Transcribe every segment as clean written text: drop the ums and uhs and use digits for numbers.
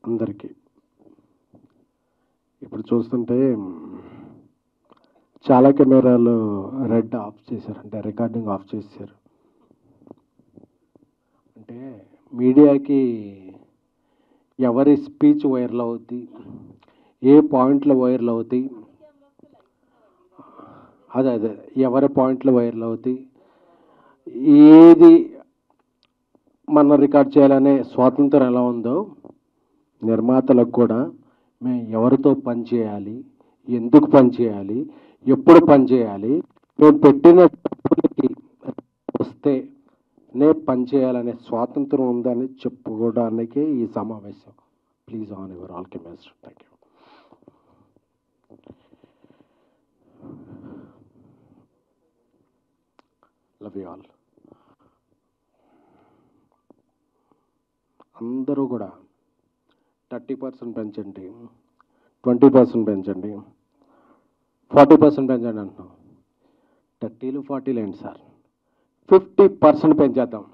అందరికీ ఇప్పుడు చూస్తుంటే చాలా కెమెరాలు రెడ్ ఆఫ్ చేశారు, అంటే రికార్డింగ్ ఆఫ్ చేశారు. అంటే మీడియాకి ఎవరి స్పీచ్ వైరల్ అవుద్ది, ఏ పాయింట్లు వైరల్ అవుతాయి, అదే ఎవరి పాయింట్లు వైరల్ అవుతాయి, ఏది మనం రికార్డ్ చేయాలనే స్వాతంత్రం ఎలా ఉందో నిర్మాతలకు కూడా మేము ఎవరితో పని చేయాలి, ఎందుకు పని చేయాలి, ఎప్పుడు పని చేయాలి, మేము పెట్టిన డబ్బులకి వస్తే నే పని చేయాలనే స్వాతంత్రం ఉందని చెప్పుకోవడానికే ఈ సమావేశం. Please on your all cameras. Thank you. Love you all. అందరూ కూడా 30% పెంచండి, 20% పెంచండి, 40% పెంచండి అంటున్నాం. 30లు 40లు ఏంటి సార్, 50% పెంచేద్దాం.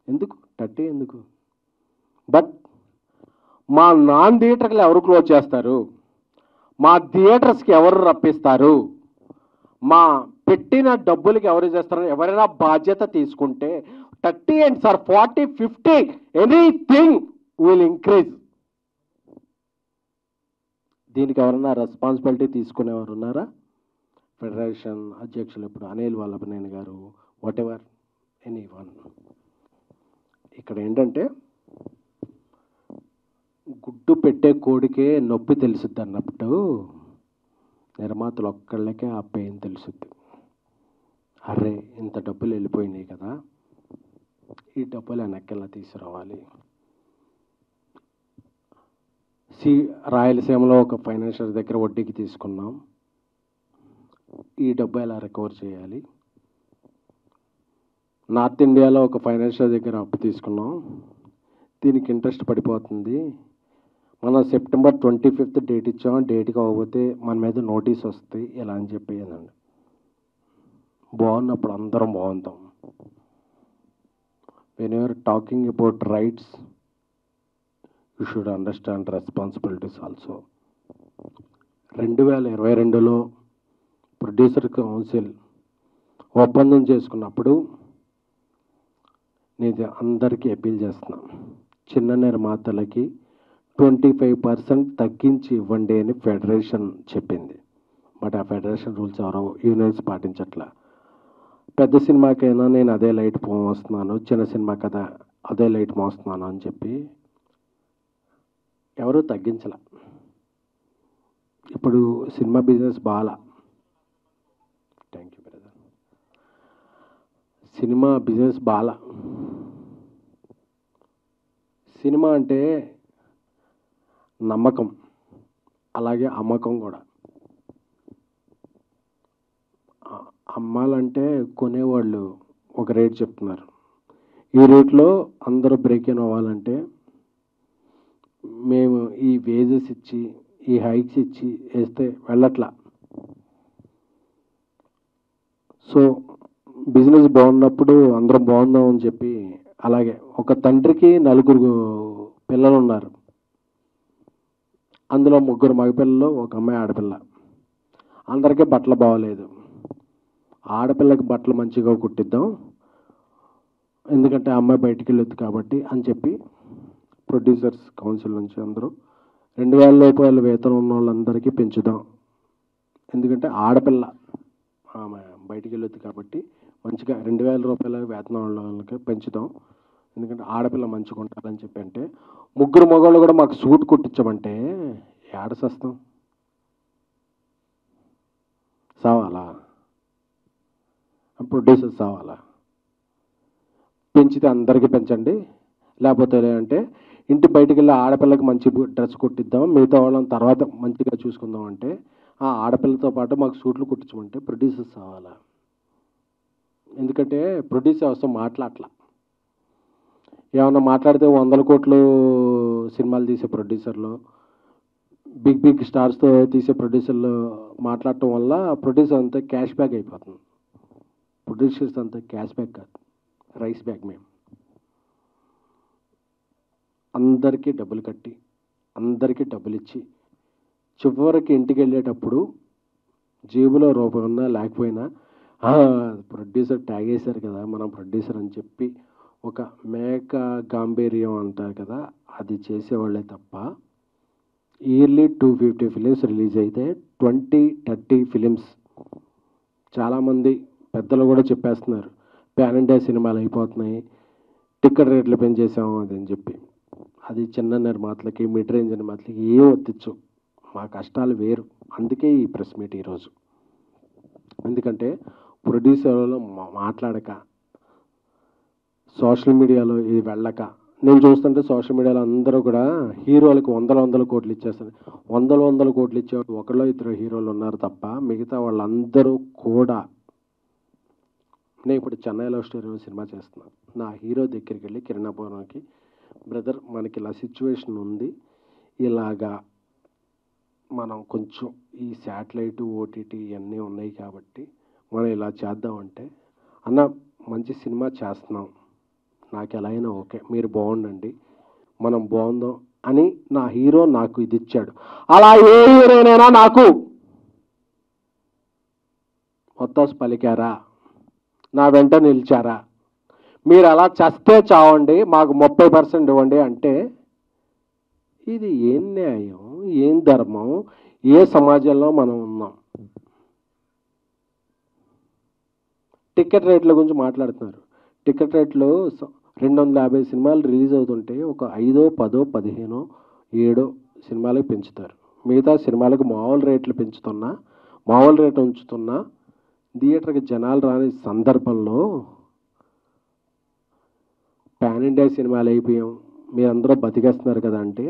ఎందుకు 30 ఎందుకు? బట్ మా నాన్ థియేటర్లు ఎవరు క్లోజ్ చేస్తారు, మా థియేటర్స్కి ఎవరు రప్పిస్తారు, మా పెట్టిన డబ్బులకి ఎవరు చేస్తారు, ఎవరైనా బాధ్యత తీసుకుంటే 30 ఏంటి సార్, 40, 50 ఎనీథింగ్ విల్ ఇంక్రీజ్. దీనికి ఎవరన్నా రెస్పాన్సిబిలిటీ తీసుకునేవారు ఉన్నారా? ఫెడరేషన్ అధ్యక్షులు ఇప్పుడు అనిల్ వల్లభనేని గారు, వాట్ ఎవర్ ఎనీ వన్. ఇక్కడ ఏంటంటే గుడ్డు పెట్టే కోడికే నొప్పి తెలుసుద్ది అన్నప్పుడు నిర్మాతలు ఒక్కళ్ళకే ఆ పెయిన్ తెలుసుద్ది. అరే ఇంత డబ్బులు వెళ్ళిపోయినాయి కదా, ఈ డబ్బులు వెనక్కిలా తీసుకురావాలి. రాయలసీమలో ఒక ఫైనాన్షియల్ దగ్గర వడ్డీకి తీసుకున్నాం, ఈ డబ్బు ఎలా రికవర్ చేయాలి. నార్త్ ఇండియాలో ఒక ఫైనాన్షియల్ దగ్గర అప్పు తీసుకున్నాం, దీనికి ఇంట్రెస్ట్ పడిపోతుంది, మనం సెప్టెంబర్ 25th డేట్ ఇచ్చాం, డేట్కి అవ్వకపోతే మన మీద నోటీస్ వస్తాయి ఇలా అని చెప్పేదండి. బాగున్నప్పుడు అందరం బాగుంటాం. When you're talking about rights, you should understand responsibilities also. 2022లో ప్రొడ్యూసర్ కౌన్సిల్ ఒప్పందం చేసుకున్నప్పుడు నేను అందరికీ అపీల్ చేస్తున్నాను, చిన్న నిర్మాతలకి 25% తగ్గించి ఇవ్వండి అని ఫెడరేషన్ చెప్పింది. బట్ ఆ ఫెడరేషన్ రూల్స్ ఎవరో యూనియన్స్ పాటించట్లా. పెద్ద సినిమాకైనా నేను అదే లైట్ మోస్తున్నాను, చిన్న సినిమా కదా అదే లైట్ మోస్తున్నాను అని చెప్పి ఎవరూ తగ్గించలే. ఇప్పుడు సినిమా బిజినెస్ బాగా, thank you brother, cinema business బాగా. సినిమా అంటే నమ్మకం, అలాగే అమ్మకం కూడా. అమ్మాలంటే కొనేవాళ్ళు ఒక రేట్ చెప్తున్నారు, ఈ రేట్లో అందరూ బ్రేక్ ఇన్ అవ్వాలంటే మేము ఈ వేజెస్ ఇచ్చి ఈ హైక్స్ ఇచ్చి వేస్తే వెళ్ళట్లా. సో బిజినెస్ బాగున్నప్పుడు అందరం బాగుందాం అని చెప్పి, అలాగే ఒక తండ్రికి 4 పిల్లలు ఉన్నారు, అందులో 3 మగపిల్లలు, ఒక అమ్మాయి ఆడపిల్ల. అందరికీ బట్టలు బాగోలేదు, ఆడపిల్లకి బట్టలు మంచిగా కుట్టిద్దాం ఎందుకంటే అమ్మాయి బయటికి వెళ్ళొద్దు కాబట్టి అని చెప్పి ప్రొడ్యూసర్స్ కౌన్సిల్ నుంచి అందరూ 2000 రూపాయల వేతనం ఉన్న వాళ్ళందరికీ పెంచుదాం, ఎందుకంటే ఆడపిల్ల ఆమె బయటికి వెళ్ళొద్దు కాబట్టి మంచిగా 2000 రూపాయల వేతనం ఉన్న వాళ్ళకి పెంచుదాం, ఎందుకంటే ఆడపిల్ల మంచిగా ఉంటారని చెప్పి. అంటే 3 మగవాళ్ళు కూడా మాకు సూట్ కుట్టించమంటే ఏడసేస్తాం, సావాలా? ప్రొడ్యూసర్స్ సావాలా? పెంచితే అందరికీ పెంచండి, లేకపోతే అంటే ఇంటి బయటికి వెళ్ళి ఆడపిల్లకి మంచి డ్రెస్ కుట్టిద్దాం, మిగతా వాళ్ళని తర్వాత మంచిగా చూసుకుందాం అంటే ఆ ఆడపిల్లతో పాటు మాకు సూట్లు కుట్టించమంటే ప్రొడ్యూసర్స్ కావాలా? ఎందుకంటే ప్రొడ్యూసర్ అవసరం మాట్లాడలా. ఏమన్నా మాట్లాడితే 100 కోట్లు సినిమాలు తీసే ప్రొడ్యూసర్లు, బిగ్ స్టార్స్తో తీసే ప్రొడ్యూసర్లు మాట్లాడటం వల్ల ప్రొడ్యూసర్ అంతా క్యాష్ బ్యాక్ అయిపోతుంది. ప్రొడ్యూసర్స్ అంతా క్యాష్ బ్యాక్ కాదు, రైస్ బ్యాక్. మేము అందరికీ డబ్బులు కట్టి అందరికీ డబ్బులు ఇచ్చి చివరికి ఇంటికి వెళ్ళేటప్పుడు జేబులో రూపాయి ఉన్నా లేకపోయినా ప్రొడ్యూసర్ ట్యాగ్ వేశారు కదా మనం ప్రొడ్యూసర్ అని చెప్పి ఒక మేక గాంభీర్యం అంటారు కదా, అది చేసేవాళ్ళే తప్ప ఇయర్లీ 250 ఫిలిమ్స్ రిలీజ్ అయితే 20-30 ఫిలిమ్స్. చాలామంది పెద్దలు కూడా చెప్పేస్తున్నారు పాన్ ఇండియా సినిమాలు అయిపోతున్నాయి, టికెట్ రేట్లు పెంచేసాము అది అని చెప్పి. అది చిన్న నిర్మాతలకి మిడ్ రేంజ్ నిర్మాతలకి ఏం ఒత్తిచ్చు, మా కష్టాలు వేరు. అందుకే ఈ ప్రెస్ మీట్ ఈరోజు. ఎందుకంటే ప్రొడ్యూసర్లో మాట్లాడక, సోషల్ మీడియాలో ఇది వెళ్ళక, నేను చూస్తుంటే సోషల్ మీడియాలో అందరూ కూడా హీరోలకు వందల కోట్లు ఇచ్చేస్తారు. వందల కోట్లు ఇచ్చేవాళ్ళు ఒకళ్ళు ఇద్దరు హీరోలు ఉన్నారు తప్ప మిగతా వాళ్ళందరూ కూడా. నేను ఇప్పుడు చెన్నై లవ్ స్టోరీ సినిమా చేస్తున్నాను. నా హీరో దగ్గరికి వెళ్ళి కిరణాపురంకి, బ్రదర్ మనకి ఇలా సిచ్యువేషన్ ఉంది, ఇలాగా మనం కొంచెం ఈ శాటిలైట్ ఓటీటీ ఇవన్నీ ఉన్నాయి కాబట్టి మనం ఇలా చేద్దామంటే, అన్న మంచి సినిమా చేస్తున్నాం, నాకు ఎలా అయినా ఓకే, మీరు బాగుండండి, మనం బాగుందాం అని నా హీరో నాకు ఇది ఇచ్చాడు. అలా ఏ హీరోనైనా నాకు ఒత్తాసు పలికారా, నా వెంట నిలిచారా, మీరు అలా చస్తే చావండి మాకు 30% ఇవ్వండి అంటే ఇది ఏం న్యాయం, ఏం ధర్మం, ఏ సమాజంలో మనం ఉన్నాం? టికెట్ రేట్ల గురించి మాట్లాడుతున్నారు. టికెట్ రేట్లు 250 సినిమాలు రిలీజ్ అవుతుంటే ఒక 5, 10, 15, 7 సినిమాలకు పెంచుతారు. మిగతా సినిమాలకు మామూలు రేట్లు పెంచుతున్నా, మామూలు రేటు ఉంచుతున్నా థియేటర్కి జనాలు రాని సందర్భంలో పాన్ ఇండియా సినిమాలు అయిపోయాం, మీరందరూ బతికేస్తున్నారు కదా అంటే,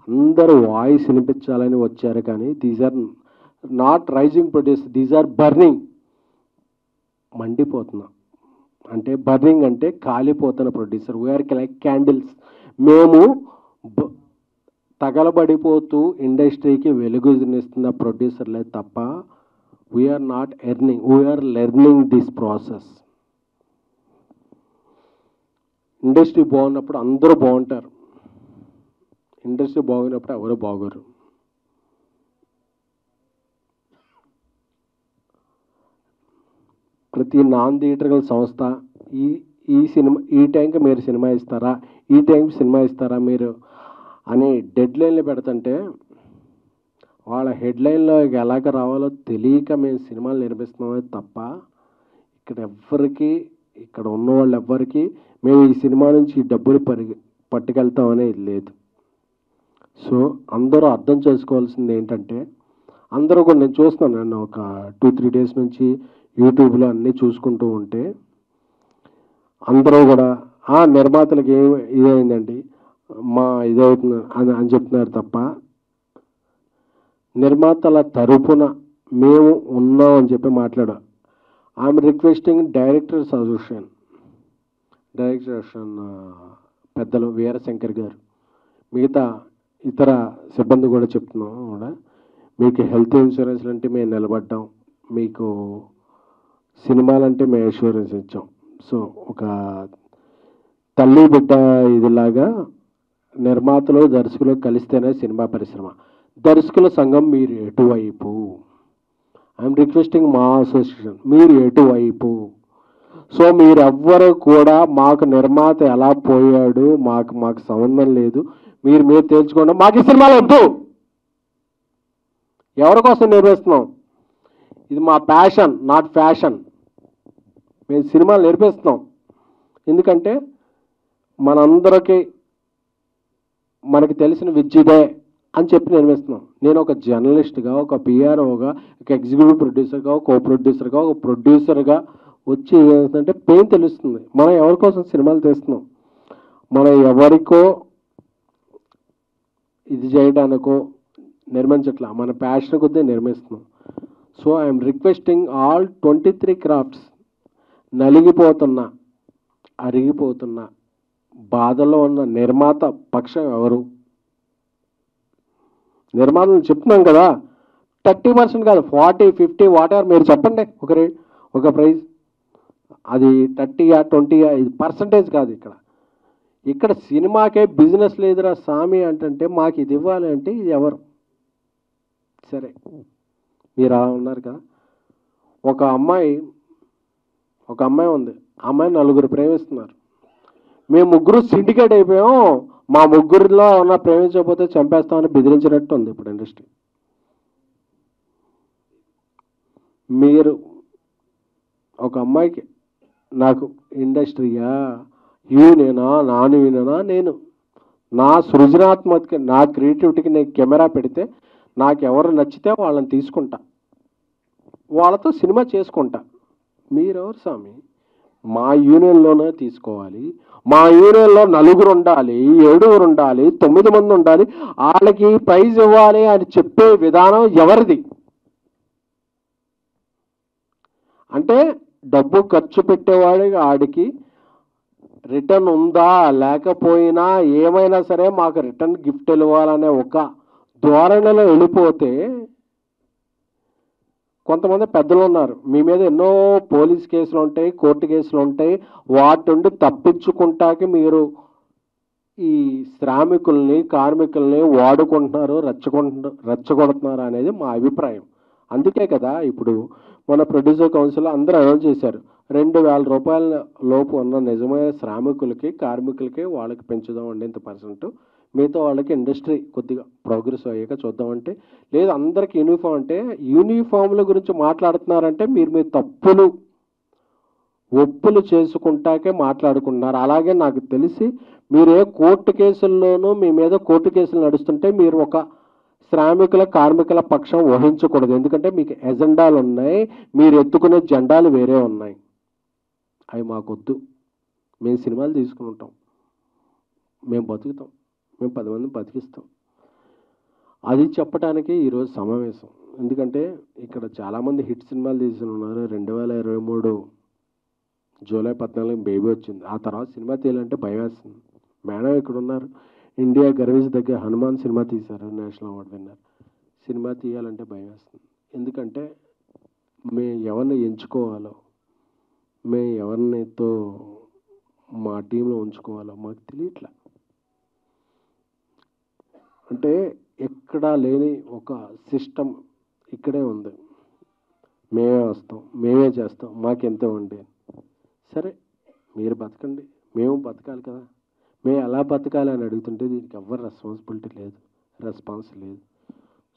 అందరూ వాయిస్ వినిపించాలని వచ్చారు కానీ these are not rising produce, these are burning. మండిపోతున్నా అంటే, బర్నింగ్ అంటే కాలిపోతున్న ప్రొడ్యూసర్. We are like candles. మేము తగలబడిపోతూ ఇండస్ట్రీకి వెలుగునిస్తున్న ప్రొడ్యూసర్లే తప్ప we are not earning, we are learning this process. Industry బాగున్నప్పుడు అందరూ బాగుంటారు, ఇండస్ట్రీ బాగున్నప్పుడు ఎవరు బాగోరు. ప్రతి నాన్ థియేటర్కల్ సంస్థ ఈ సినిమా ఈ టైంకి మీరు సినిమా ఇస్తారా, ఈ టైంకి సినిమా ఇస్తారా మీరు అని డెడ్లైన్లు పెడుతుంటే వాళ్ళ హెడ్లైన్లో ఎలాగ రావాలో తెలియక మేము సినిమాలు నిర్మిస్తున్నామే తప్ప ఇక్కడ ఉన్న వాళ్ళు ఎవ్వరికి మేము ఈ సినిమా నుంచి ఈ డబ్బులు పట్టుకెళ్తామనేది లేదు. సో అందరూ అర్థం చేసుకోవాల్సింది ఏంటంటే, అందరూ కూడా నేను చూస్తున్నాను, నన్ను ఒక 2-3 డేస్ నుంచి యూట్యూబ్లో అన్నీ చూసుకుంటూ ఉంటే అందరూ కూడా నిర్మాతలకు ఇదైందండి మా ఇదవుతుంది అని చెప్తున్నారు తప్ప నిర్మాతల తరపున మేము ఉన్నాం అని చెప్పి మాట్లాడాం. ఐఎమ్ రిక్వెస్టింగ్ డైరెక్టర్ అసోసియేషన్ పెద్దలు వీరశంకర్ గారు, మిగతా ఇతర సిబ్బంది కూడా చెప్తున్నాం కూడా, మీకు హెల్త్ ఇన్సూరెన్స్లు అంటే మేము నిలబడ్డాం, మీకు సినిమాలంటే మేము ఇన్సూరెన్స్ ఇచ్చాం. సో ఒక తల్లి బిడ్డ ఇదిలాగా నిర్మాతలు దర్శకులు కలిస్తేనే సినిమా పరిశ్రమ. దర్శకుల సంఘం మీరు ఎటువైపు? ఐఎమ్ రిక్వెస్టింగ్ మా అసోసియేషన్, మీరు ఎటువైపు? సో మీరెవ్వరు కూడా మాకు నిర్మాత ఎలా పోయాడు మాకు సంబంధం లేదు, మీరు తేల్చుకోండి, మాకు ఈ సినిమాలు వద్దు. ఎవరి కోసం నిర్మిస్తున్నాం? ఇది మా ప్యాషన్, నాట్ ఫ్యాషన్. మేము సినిమాలు నిర్మిస్తున్నాం ఎందుకంటే మనందరికీ మనకి తెలిసిన విద్యుదే అని చెప్పి నిర్మిస్తున్నాం. నేను ఒక జర్నలిస్ట్గా, ఒక పిఆర్ఓగా, ఒక ఎగ్జిక్యూటివ్ ప్రొడ్యూసర్గా, ఒక కో ప్రొడ్యూసర్గా, ఒక ప్రొడ్యూసర్గా వచ్చి ఏమవుతుందంటే పెయిన్ తెలుస్తుంది. మనం ఎవరి కోసం సినిమాలు తీస్తున్నాం, మనం ఎవరికో ఇది చేయడానికో నిర్మించట్లా, మన ప్యాషన్ కొద్దీ నిర్మిస్తున్నాం. So I'm requesting all 23 crafts నలిగిపోతున్నా, అరిగిపోతున్నా, బాధలో ఉన్న నిర్మాత పక్షం ఎవరు? నిర్మాతలు చెప్తున్నాం కదా, 30% కాదు, 40, 50 వాటెవర్ మీరు చెప్పండి ఒక ప్రైజ్. అది 30, 20 ఇది పర్సంటేజ్ కాదు. ఇక్కడ ఇక్కడ సినిమాకే బిజినెస్ లేదురా స్వామి అంటే మాకు ఇది ఇవ్వాలి అంటే ఇది ఎవరు? సరే, మీరు అలా ఉన్నారు కదా. ఒక అమ్మాయి ఉంది, అమ్మాయి నలుగురు ప్రేమిస్తున్నారు. మేము ముగ్గురు సిండికేట్ అయిపోయాం, మా ముగ్గురిలో ఉన్న ప్రేమించకపోతే చంపేస్తామని బెదిరించినట్టు ఉంది ఇప్పుడు ఇండస్ట్రీ. మీరు ఒక అమ్మాయికి నాకు ఇండస్ట్రీయా, యూనేనా, నాన్ యూనేనా, నేను నా సృజనాత్మక నా క్రియేటివిటీకి నేను కెమెరా పెడితే నాకు ఎవరు నచ్చితే వాళ్ళని తీసుకుంటా, వాళ్ళతో సినిమా చేసుకుంటా. మీరెవరు స్వామి? మా యూనియన్లోనే తీసుకోవాలి, మా యూనియన్లో 4 ఉండాలి, 7 ఉండాలి, 9 మంది ఉండాలి, వాళ్ళకి ప్రైజ్ ఇవ్వాలి అని చెప్పే విధానం ఎవరిది? అంటే డబ్బు ఖర్చు పెట్టేవాడికి ఆడికి రిటర్న్ ఉందా లేకపోయినా ఏమైనా సరే మాకు రిటర్న్ గిఫ్ట్ ఇవ్వాలనే ఒక ధోరణిలో వెళ్ళిపోతే, కొంతమంది పెద్దలు ఉన్నారు, మీ మీద ఎన్నో పోలీస్ కేసులు ఉంటాయి, కోర్టు కేసులు ఉంటాయి, వాటి నుండి తప్పించుకుంటాకి మీరు ఈ శ్రామికుల్ని కార్మికుల్ని వాడుకుంటున్నారు, రెచ్చగొడుతున్నారు అనేది మా అభిప్రాయం. అందుకే కదా ఇప్పుడు మన ప్రొడ్యూసర్ కౌన్సిల్ అందరూ అనౌన్స్ చేశారు, 2000 రూపాయల లోపు ఉన్న నిజమైన శ్రామికులకి కార్మికులకి వాళ్ళకి పెంచుదామండి ఇంత%, మిగతా వాళ్ళకి ఇండస్ట్రీ కొద్దిగా ప్రోగ్రెస్ అయ్యాక చూద్దామంటే, లేదు అందరికి యూనిఫామ్ అంటే యూనిఫామ్ల గురించి మాట్లాడుతున్నారంటే మీరు తప్పులు ఒప్పులు చేసుకుంటాకే మాట్లాడుకుంటున్నారు. అలాగే నాకు తెలిసి మీరు ఏ కోర్టు కేసుల్లోనూ మీ మీద కోర్టు కేసులు నడుస్తుంటే మీరు ఒక శ్రామికుల కార్మికుల పక్షం వహించకూడదు. ఎందుకంటే మీకు ఎజెండాలు ఉన్నాయి, మీరు ఎత్తుకునే జెండాలు వేరే ఉన్నాయి, అవి మాకొద్దు. మేము సినిమాలు తీసుకుంటాం, మేము బతుకుతాం, మేము 10 మందిని బతికిస్తాం. అది చెప్పడానికి ఈరోజు సమావేశం. ఎందుకంటే ఇక్కడ చాలామంది హిట్ సినిమాలు తీసి ఉన్నారు. 2023 జూలై 14 బేబీ వచ్చింది, ఆ తర్వాత సినిమా తీయాలంటే భయం వేస్తుంది. మేడం ఇక్కడ ఉన్నారు, ఇండియా గర్వించదగ్గ హనుమాన్ సినిమా తీశారు, నేషనల్ అవార్డు విన్నర్. సినిమా తీయాలంటే భయం వేస్తుంది. ఎందుకంటే మేము ఎవరిని ఎంచుకోవాలో, మేము ఎవరినితో మా టీంలో ఉంచుకోవాలో మాకు తెలియట్లే. అంటే ఎక్కడా లేని ఒక సిస్టమ్ ఇక్కడే ఉంది. మేమే వస్తాం, మేమే చేస్తాం, మాకెంతో ఉండే. సరే మీరు బతకండి, మేము బతకాలి కదా. మేము ఎలా బతకాలి అని అడుగుతుంటే దీనికి ఎవరు రెస్పాన్స్ లేదు.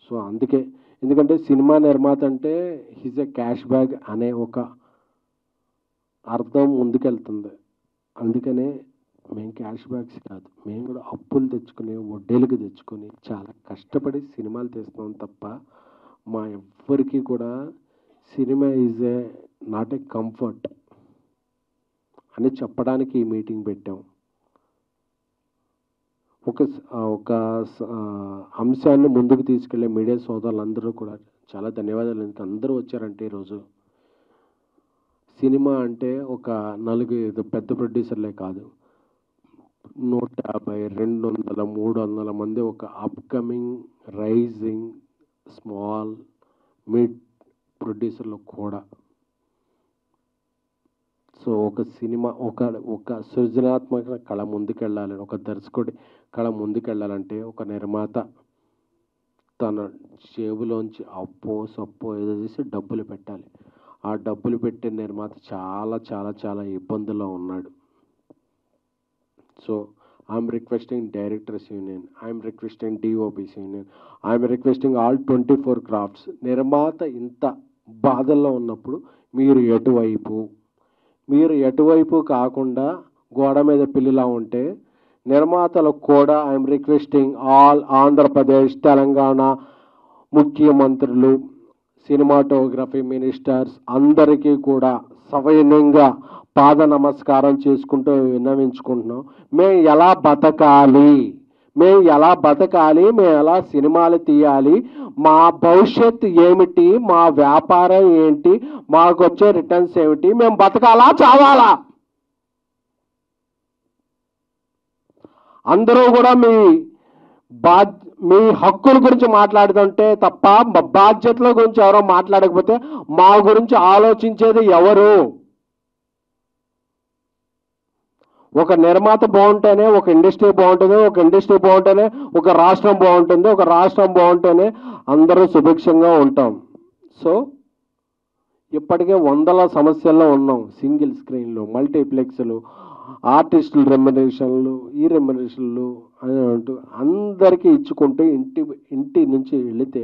సో అందుకే, ఎందుకంటే సినిమా నిర్మాత అంటే హిజ్ ఎ క్యాష్ బ్యాగ్ అనే ఒక అర్థం ముందుకెళ్తుంది. అందుకనే మేము క్యాష్ బ్యాగ్స్ కాదు, మేము కూడా అప్పులు తెచ్చుకుని వడ్డీలకు తెచ్చుకొని చాలా కష్టపడి సినిమాలు తీస్తున్నాం తప్ప మా ఎవ్వరికి కూడా cinema is a not a comfort అని చెప్పడానికి ఈ మీటింగ్ పెట్టాం. ఒక అంశాన్ని ముందుకు తీసుకెళ్లే మీడియా సోదరులందరూ కూడా చాలా ధన్యవాదాలు. అందరూ వచ్చారంటే ఈరోజు సినిమా అంటే ఒక 4 పెద్ద ప్రొడ్యూసర్లే కాదు, 150, 200, 300 మంది ఒక అప్కమింగ్ రైజింగ్ స్మాల్ మిడ్ ప్రొడ్యూసర్లు కూడా. సో ఒక సినిమా ఒక సృజనాత్మక కళ ముందుకెళ్ళాలి, ఒక దర్శకుడి కళ ముందుకెళ్ళాలంటే ఒక నిర్మాత తన జేబులోంచి అప్పో సప్పో ఏదో చేసి డబ్బులు పెట్టాలి. ఆ డబ్బులు పెట్టే నిర్మాత చాలా చాలా చాలా ఇబ్బందుల్లో ఉన్నాడు. So I'm requesting directors union, I'm requesting DOPs union, I'm requesting all 24 crafts. నిర్మాత ఇంత బాధల్లో ఉన్నప్పుడు మీరు ఎటువైపు కాకుండా గోడ మీద పిల్లిలా ఉంటే నిర్మాతలకు కూడా I'm requesting all Andhra Pradesh Telangana ముఖ్యమంత్రులు, సినిమాటోగ్రఫీ మినిస్టర్స్ అందరికీ కూడా సవినయంగా పాద నమస్కారం చేసుకుంటూ విన్నవించుకుంటున్నాం. మేము ఎలా బతకాలి, మేము ఎలా సినిమాలు తీయాలి, మా భవిష్యత్తు ఏమిటి, మా వ్యాపారం ఏంటి, మాకు వచ్చే రిటర్న్స్ ఏమిటి, మేము బతకాలా చావాలా? అందరూ కూడా మీ హక్కుల గురించి మాట్లాడుతుంటే తప్ప బాధ్యతల గురించి ఎవరో మాట్లాడకపోతే మా గురించి ఆలోచించేది ఎవరు? ఒక నిర్మాత బాగుంటేనే ఒక ఇండస్ట్రీ బాగుంటుంది, ఒక ఇండస్ట్రీ బాగుంటేనే ఒక రాష్ట్రం బాగుంటుంది, ఒక రాష్ట్రం బాగుంటేనే అందరూ సుభిక్షంగా ఉంటాం. సో ఇప్పటికే వందల సమస్యల్లో ఉన్నాం. సింగిల్ స్క్రీన్లు, మల్టీప్లెక్స్లు, ఆర్టిస్టుల రెమ్యునరేషన్లు, ఈ రెమ్యునరేషన్లు అని అంటూ అందరికీ ఇచ్చుకుంటూ ఇంటి నుంచి వెళితే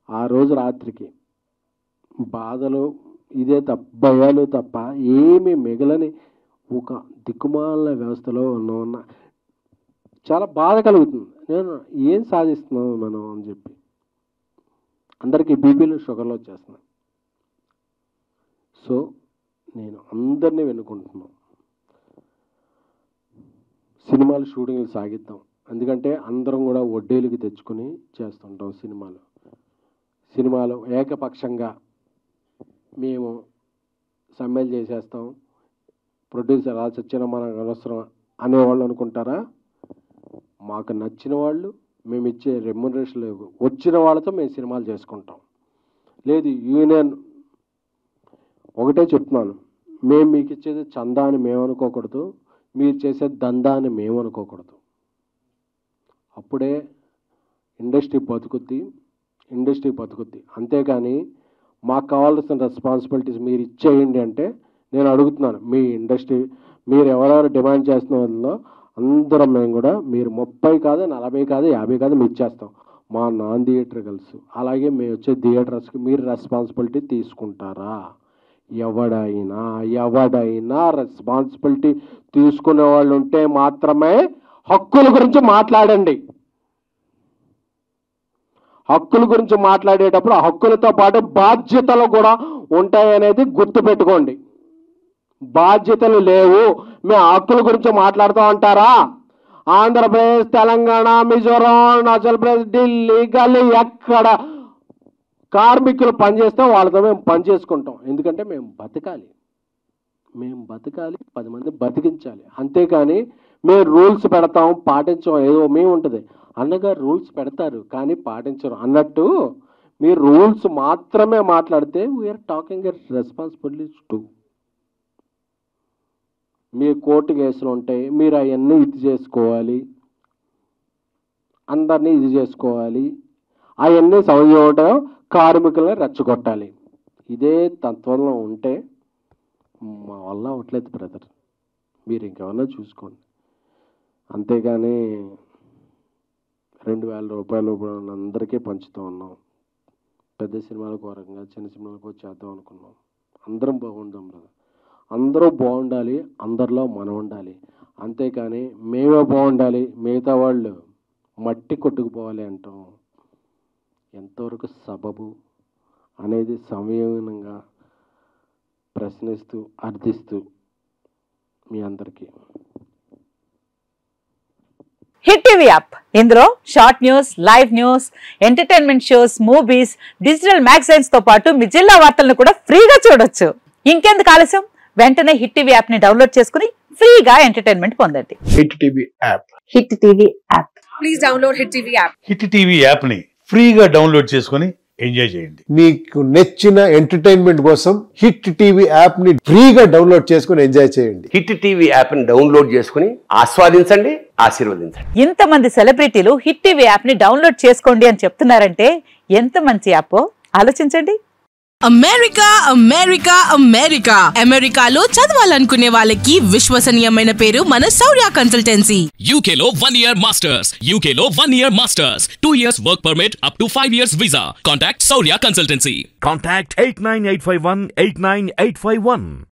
ఆ రోజు రాత్రికి బాధలు ఇదే భయాలు తప్ప ఏమీ మిగలని ఒక దిక్కుమాల వ్యవస్థలో ఉన్న చాలా బాధ కలుగుతుంది. నేను ఏం సాధిస్తున్నాం మనం అని చెప్పి అందరికీ బీపీలు షుగర్లు వచ్చేస్తున్నాయి. సో నేను అందరినీ వెనుకుంటున్నాను, సినిమాలు షూటింగ్లు సాగిద్దాం. ఎందుకంటే అందరం కూడా వడ్డీలకి తెచ్చుకొని చేస్తుంటాం. సినిమాలు ఏకపక్షంగా మేము సమ్మెలు చేసేస్తాం, ప్రొడ్యూసర్ అలా చచ్చిన మనకు అవసరం అనేవాళ్ళు అనుకుంటారా? మాకు నచ్చిన వాళ్ళు మేము ఇచ్చే రెమ్యునరేషన్ వచ్చిన వాళ్ళతో మేము సినిమాలు చేసుకుంటాం. లేదు యూనియన్ ఒకటే చెప్తున్నాను, మేము మీకు ఇచ్చేది చందా అని మేము అనుకోకూడదు, మీరు చేసే దందా అని మేము అనుకోకూడదు. అప్పుడే ఇండస్ట్రీ బతుకుద్ది. అంతేకాని మాకు కావాల్సిన రెస్పాన్సిబిలిటీస్ మీరు ఇచ్చేయండి అంటే నేను అడుగుతున్నాను, మీ ఇండస్ట్రీ మీరు ఎవరెవరు డిమాండ్ చేస్తున్న వాళ్ళలో అందరం మేము కూడా మీరు 30 కాదు 40 కాదు 50 కాదు మేము ఇచ్చేస్తాం. మా నాన్ థియేటర్ గర్ల్స్ అలాగే మేము వచ్చే థియేటర్స్కి మీరు రెస్పాన్సిబిలిటీ తీసుకుంటారా? ఎవడైనా రెస్పాన్సిబిలిటీ తీసుకునే వాళ్ళు ఉంటే మాత్రమే హక్కుల గురించి మాట్లాడండి. హక్కుల గురించి మాట్లాడేటప్పుడు ఆ హక్కులతో పాటు బాధ్యతలు కూడా ఉంటాయనేది గుర్తుపెట్టుకోండి. బాధ్యతలు లేవు, మేము హక్కుల గురించి మాట్లాడుతూ ఉంటారా? ఆంధ్రప్రదేశ్, తెలంగాణ, మిజోరాం, అరుణాచల్ ప్రదేశ్, ఢిల్లీ గల్లీ ఎక్కడ కార్మికులు పనిచేస్తే వాళ్ళతో మేము పని చేసుకుంటాం. ఎందుకంటే మేము బతకాలి, 10 మంది బతికించాలి. అంతేకాని మేము రూల్స్ పెడతాం పాటించం ఏదో మేము ఉంటుంది. అన్నగారు రూల్స్ పెడతారు కానీ పాటించరు అన్నట్టు మీరు రూల్స్ మాత్రమే మాట్లాడితే వీఆర్ టాకింగ్ రెస్పాన్సిబిలిటీస్ టు. మీ కోర్టు కేసులు ఉంటాయి, మీరు అవన్నీ ఇది చేసుకోవాలి, అందరినీ ఇది చేసుకోవాలి, అవన్నీ సౌజన్యం కార్మికులను రెచ్చగొట్టాలి. ఇదే తత్వంలో ఉంటే మా వల్ల అవట్లేదు బ్రదర్, మీరు ఇంకేమన్నా చూసుకోండి. అంతేగాని 2000 రూపాయలు అందరికీ పంచుతూ ఉన్నాం. పెద్ద సినిమాలకు వరంగా చిన్న సినిమాలకు చేద్దాం అనుకున్నాం. అందరం బాగుందాం బ్రదర్, అందరూ బాగుండాలి, అందరిలో మనం ఉండాలి. అంతేకాని మేమే బాగుండాలి మిగతా వాళ్ళు మట్టి కొట్టుకుపోవాలి అంటాం ఎంతవరకు సబబు అనేది సంయమనంగా ప్రశ్నిస్తూ అర్థిస్తూ మీ అందరికీ. హిట్ టీవీ యాప్, ఇందులో short news, live news, entertainment shows, movies, digital magazines తో పాటు మీ జిల్లా వార్తలను కూడా ఫ్రీగా చూడొచ్చు. ఇంకెందుకు ఆలస్యం, వెంటనే హిట్ టీవీ యాప్ ని డౌన్లోడ్ చేసుకుని ఫ్రీగా ఎంటర్టైన్మెంట్ పొందండి. Hit TV app, hit TV app, please download hit TV app. Hit TV app ని ఫ్రీగా డౌన్లోడ్ చేసుకుని ఎంజాయ్ చేయండి. మీకు నచ్చిన ఎంటర్టైన్మెంట్ కోసం హిట్ టీవీ యాప్ ని ఫ్రీగా డౌన్లోడ్ చేసుకుని ఎంజాయ్ చేయండి. హిట్ టీవీ యాప్ ని డౌన్లోడ్ చేసుకుని ఆస్వాదించండి, ఆశీర్వదించండి. ఇంతమంది సెలబ్రిటీలు హిట్ టీవీ యాప్ ని డౌన్లోడ్ చేసుకోండి అని చెప్తున్నారంటే ఎంత మంచి యాప్ ఆలోచించండి. అమెరికా అమెరికా అమెరికా అమెరికాలో చదవాలనుకునే వాళ్ళకి విశ్వసనీయమైన పేరు మన శౌర్య కన్సల్టెన్సీ. UK లో 1 year masters, UK లో 1 year masters, 2 years work permit up to 5 years visa. Contact Saurya Consultancy. Contact 89851 89851.